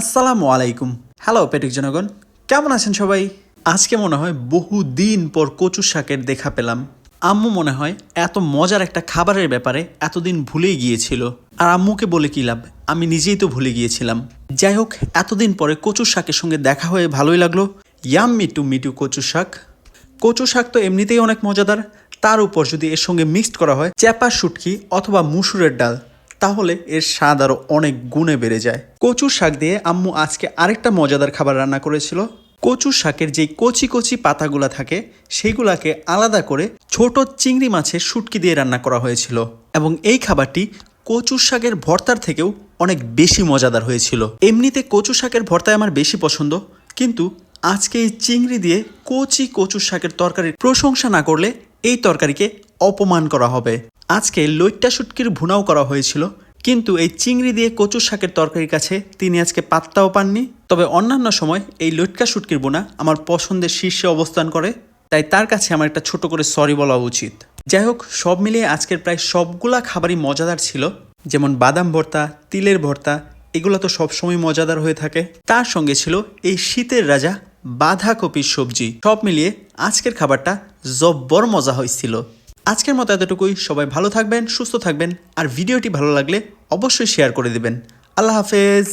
আসসালামু আলাইকুম। হ্যালো পেটুক জনগণ, কেমন আছেন সবাই? আজকে মনে হয় বহুদিন পর কচু শাকের দেখা পেলাম। আম্মু মনে হয় এত মজার একটা খাবারের ব্যাপারে এতদিন ভুলেই গিয়েছিল। আর আম্মুকে বলে কি লাভ, আমি নিজেই তো ভুলে গিয়েছিলাম। যাই হোক, এতদিন পরে কচু শাকের সঙ্গে দেখা হয়ে ভালোই লাগলো। ইয়াম্মি টু মিটু কচু শাক। কচু শাক তো এমনিতেই অনেক মজাদার, তার উপর যদি এর সঙ্গে মিক্সড করা হয় চ্যাপা শুটকি অথবা মুসুরের ডাল, তাহলে এর স্বাদ আরও অনেক গুণে বেড়ে যায়। কচুর শাক দিয়ে আম্মু আজকে আরেকটা মজাদার খাবার রান্না করেছিল। কচুর শাকের যেই কচি কচি পাতাগুলা থাকে সেইগুলাকে আলাদা করে ছোট চিংড়ি মাছের শুটকি দিয়ে রান্না করা হয়েছিল, এবং এই খাবারটি কচুর শাকের ভর্তার থেকেও অনেক বেশি মজাদার হয়েছিল। এমনিতে কচু শাকের ভর্তায় আমার বেশি পছন্দ, কিন্তু আজকে এই চিংড়ি দিয়ে কচি কচুর শাকের তরকারির প্রশংসা না করলে এই তরকারিকে অপমান করা হবে। আজকে লইট্টা শুটকির ভুনাও করা হয়েছিল, কিন্তু এই চিংড়ি দিয়ে কচুর শাকের তরকারির কাছে তিনি আজকে পাত্তাও পাননি। তবে অন্যান্য সময় এই লইট্টা শুটকির ভুনা আমার পছন্দের শীর্ষে অবস্থান করে, তাই তার কাছে আমার একটা ছোট করে সরি বলা উচিত। যাই হোক, সব মিলিয়ে আজকের প্রায় সবগুলা খাবারই মজাদার ছিল। যেমন বাদাম ভর্তা, তিলের ভর্তা, এগুলো তো সবসময় মজাদার হয়ে থাকে। তার সঙ্গে ছিল এই শীতের রাজা বাঁধাকপির সবজি। সব মিলিয়ে আজকের খাবারটা জব্বর মজা হয়েছিল। আজকের মতো এতটুকুই। সবাই ভালো থাকবেন, সুস্থ থাকবেন, আর ভিডিওটি ভালো লাগলে অবশ্যই শেয়ার করে দিবেন। আল্লাহ হাফেজ।